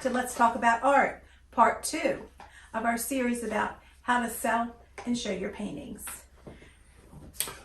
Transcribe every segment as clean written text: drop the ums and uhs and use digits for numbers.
to Let's Talk About Art, part 2 of our series about how to sell and show your paintings.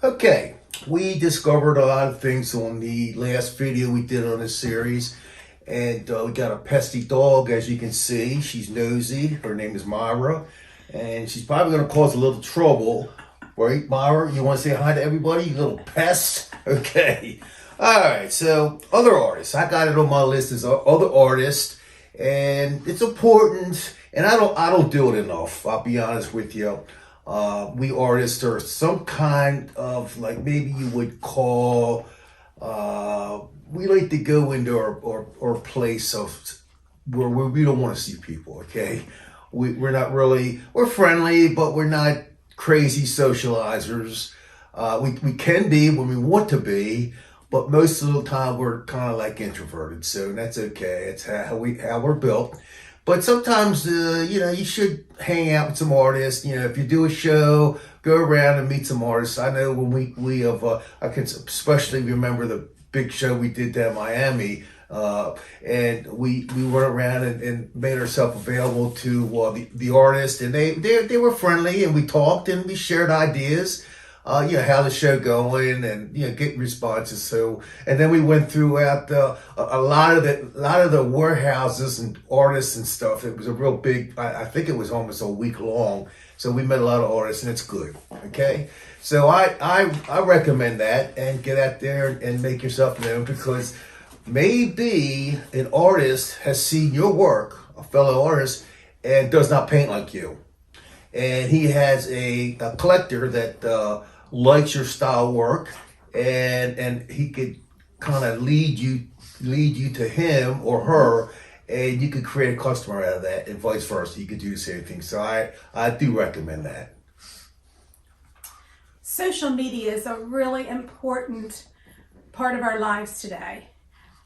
Okay, we discovered a lot of things on the last video we did on this series, and we got a pesky dog, as you can see. She's nosy. Her name is Myra, and she's probably going to cause a little trouble. Right, Myra? You want to say hi to everybody, you little pest? Okay. All right, so other artists. I got it on my list as other artists, and it's important, and I don't do it enough, I'll be honest with you. We artists are some kind of, like, maybe you would call, we like to go into our place of where we don't want to see people, okay? We're not really, we're friendly, but we're not crazy socializers. We can be when we want to be, but most of the time we're kind of like introverted, so that's okay. It's how we're built. But sometimes, you should hang out with some artists. If you do a show, go around and meet some artists. I know when we have, I can especially remember the big show we did down in Miami, and we went around and made ourselves available to the artists, and they were friendly, and we talked and we shared ideas. How the show going, and get responses. So, and then we went throughout a lot of the warehouses and artists and stuff. It was a real big. I think it was almost a week long. So we met a lot of artists, and it's good. Okay, so I recommend that, and get out there and make yourself known, because maybe an artist has seen your work, a fellow artist, and does not paint like you. And he has a collector that likes your style work, and he could kind of lead you to him or her, and you could create a customer out of that, and vice versa. You could do the same thing. So I do recommend that. Social media is a really important part of our lives today.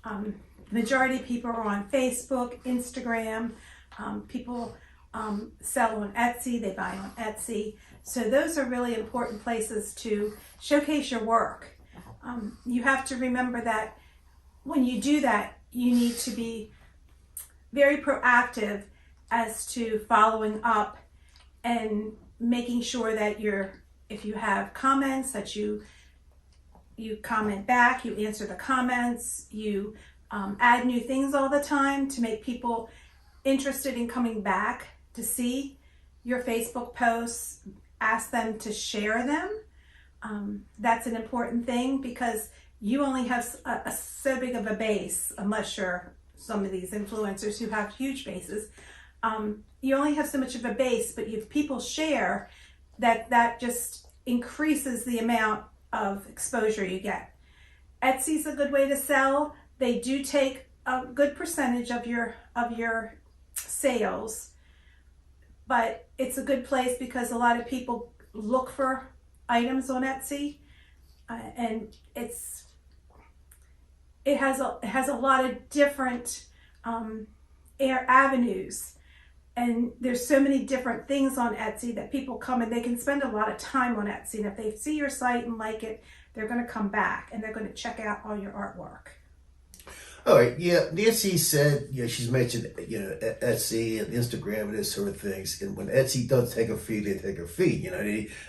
The majority of people are on Facebook, Instagram. People sell on Etsy, they buy on Etsy. So those are really important places to showcase your work. You have to remember that when you do that, you need to be very proactive as to following up and making sure that if you have comments, that you comment back, you answer the comments, you add new things all the time to make people interested in coming back to see your Facebook posts. Ask them to share them. That's an important thing, because you only have so big of a base, unless you're some of these influencers who have huge bases. You only have so much of a base, but if people share, that just increases the amount of exposure you get. Etsy's a good way to sell. They do take a good percentage of your sales, but it's a good place because a lot of people look for items on Etsy, and it has a lot of different avenues, and there's so many different things on Etsy that people come and they can spend a lot of time on Etsy, and if they see your site and like it, they're going to come back and they're going to check out all your artwork. All right, yeah, Nancy said, she's mentioned, Etsy and Instagram and this sort of things. And when Etsy does take a fee, they take a fee.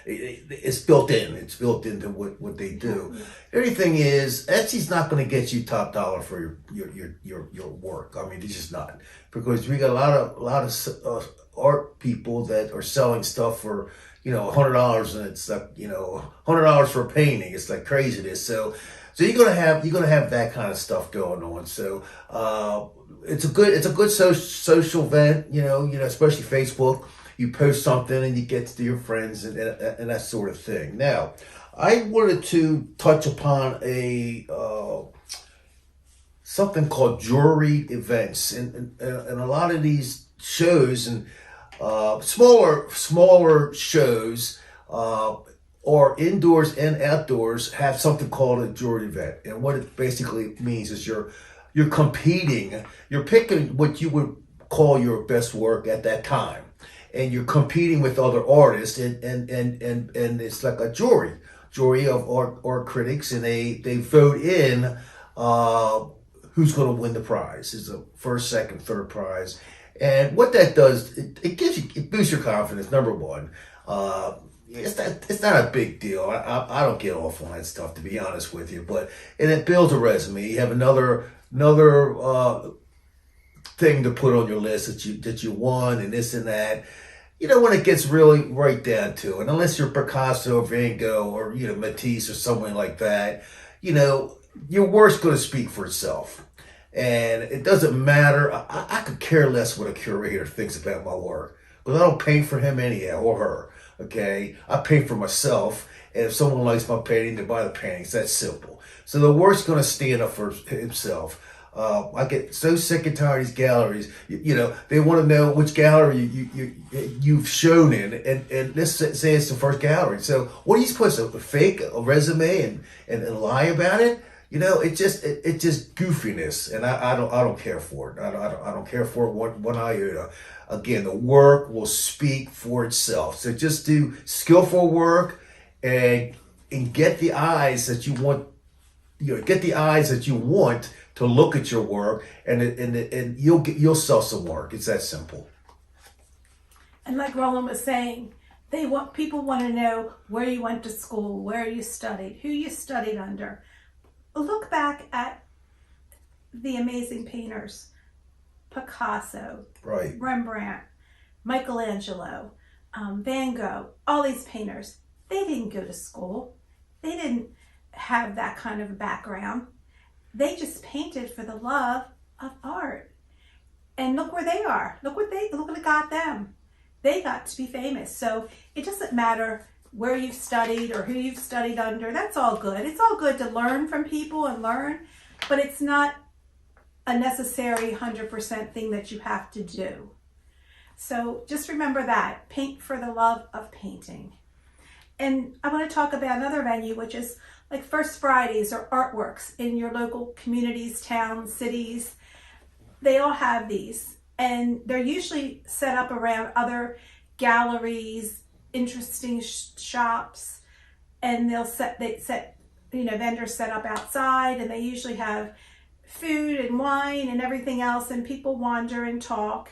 It's built in. It's built into what they do. Yeah. The only thing is, Etsy's not going to get you top dollar for your work. I mean, it's just not, because we got a lot of art people that are selling stuff for $100, and it's like $100 for a painting. It's like craziness. So you're gonna have that kind of stuff going on. So it's a good social event. Especially Facebook. You post something and you get to your friends and that sort of thing. Now, I wanted to touch upon something called jewelry events, and a lot of these shows and smaller shows. Or indoors and outdoors have something called a jewelry event. And what it basically means is you're competing, you're picking what you would call your best work at that time. And you're competing with other artists, and it's like a jury of art critics, and they vote in who's going to win the prize. It's a first, second, third prize. And what that does, it boosts your confidence, number one. It's not a big deal. I don't get off on that stuff, to be honest with you. And it builds a resume. You have another thing to put on your list that you won and this and that. When it gets really right down to it, unless you're Picasso, Van Gogh, or Matisse or someone like that, your work's going to speak for itself. And it doesn't matter. I could care less what a curator thinks about my work, because I don't paint for him anyhow, or her. Okay, I paint for myself, and if someone likes my painting, they buy the paintings. That's simple. So the work's going to stand up for himself. I get so sick and tired of these galleries. They want to know which gallery you've shown in, and let's say it's the first gallery. So what are you supposed to fake a resume and lie about it? It's just goofiness, and I don't care for it. I don't care for it one iota. Again, the work will speak for itself. So just do skillful work and get the eyes that you want. Get the eyes that you want to look at your work, and you'll sell some work. It's that simple. And like Roland was saying, people want to know where you went to school, where you studied, who you studied under. Look back at the amazing painters, Picasso, right, Rembrandt, Michelangelo, Van Gogh, all these painters. They didn't go to school. They didn't have that kind of a background. They just painted for the love of art. And look where they are. Look what it got them. They got to be famous. So it doesn't matter where you've studied or who you've studied under. That's all good. It's all good to learn from people and learn, but it's not a necessary 100% thing that you have to do. So just remember that. Paint for the love of painting. And I want to talk about another venue, which is like First Fridays or artworks in your local communities, towns, cities. They all have these, and they're usually set up around other galleries, interesting shops, and vendors set up outside, and they usually have food and wine and everything else, and people wander and talk,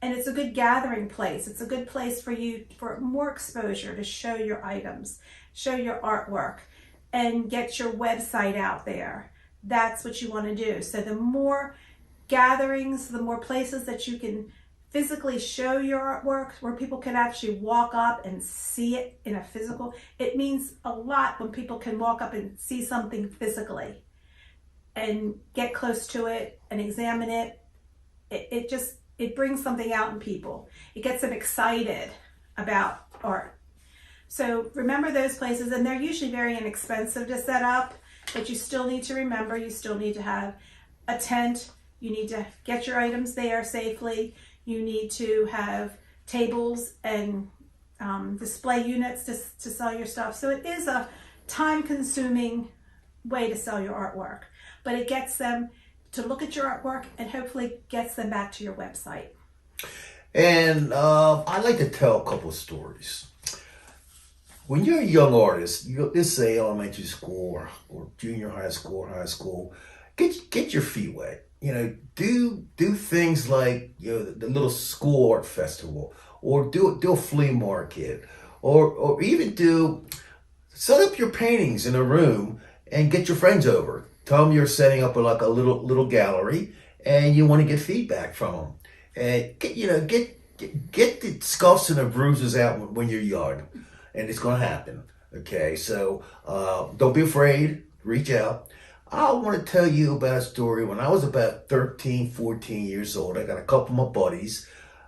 and it's a good gathering place. It's a good place for you for more exposure, to show your items, show your artwork, and get your website out there. That's what you want to do. So the more gatherings, the more places that you can physically show your artwork, where people can actually walk up and see it in a physical. It means a lot when people can walk up and see something physically and get close to it and examine it. It brings something out in people. It gets them excited about art. So remember those places, and they're usually very inexpensive to set up, but you still need to remember, you still need to have a tent. You need to get your items there safely. You need to have tables and display units to sell your stuff. So it is a time-consuming way to sell your artwork, but it gets them to look at your artwork and hopefully gets them back to your website. And I like to tell a couple of stories. When you're a young artist, let's say elementary school or junior high school or high school, get your feet wet. Do things like the little school art festival, or do a flea market, or even set up your paintings in a room and get your friends over. Tell them you're setting up a little gallery and you want to get feedback from them, and get the scuffs and the bruises out when you're young, and it's going to happen. Okay, so don't be afraid. Reach out. I want to tell you about a story. When I was about 13, 14 years old, I got a couple of my buddies,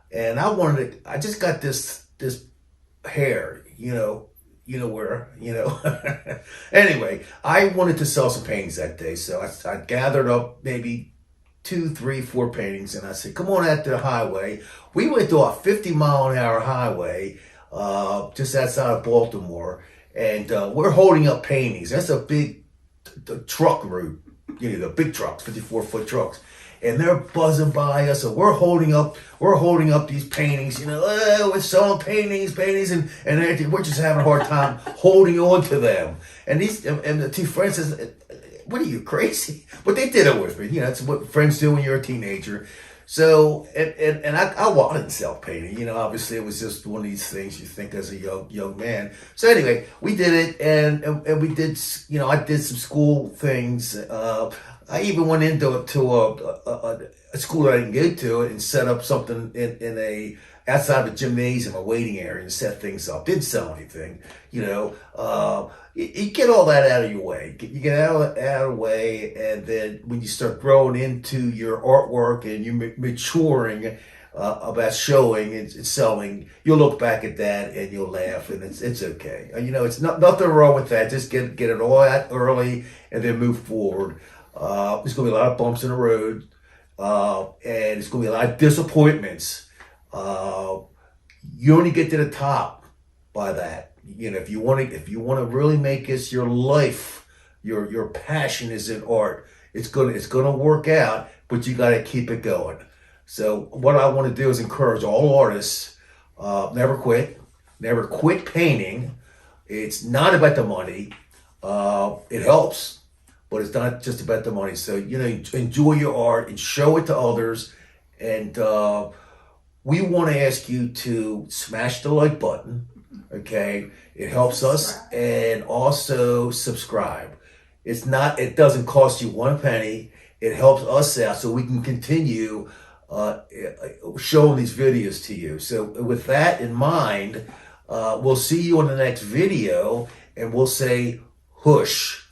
and I just got this hair, where. Anyway, I wanted to sell some paintings that day, so I gathered up maybe 2, 3, 4 paintings, and I said, come on out to the highway. We went to a 50-mile-an-hour highway just outside of Baltimore, and we're holding up paintings. That's a big truck route, the big trucks, 54-foot trucks, and they're buzzing by us, and we're holding up these paintings. We're selling paintings, and everything. We're just having a hard time holding on to them. And the two friends says, what are you, crazy? But they did it with me. You know, that's what friends do when you're a teenager. So, and I wanted self-painting. You know, obviously it was just one of these things you think as a young man. So anyway, we did it, and we did, you know, I did some school things. I even went into a school that I didn't go to and set up something in a outside of a gymnasium, a waiting area, and set things up. Didn't sell anything, you know. You get all that out of your way. You get out of the way, and then when you start growing into your artwork and you're maturing about showing and selling, you'll look back at that and you'll laugh, and it's okay. You know, it's nothing wrong with that. Just get it all out early and then move forward. There's going to be a lot of bumps in the road, and it's going to be a lot of disappointments. You only get to the top by that. You know, if you want to really make this your life, your passion is in art. It's gonna work out, but you got to keep it going. So what I want to do is encourage all artists, never quit painting. It's not about the money. It helps, but it's not just about the money. So, you know, enjoy your art and show it to others. And we want to ask you to smash the like button. Okay, it helps us, and also subscribe. It doesn't cost you one penny. It helps us out so we can continue showing these videos to you. So with that in mind, we'll see you on the next video, and we'll say, "Hush."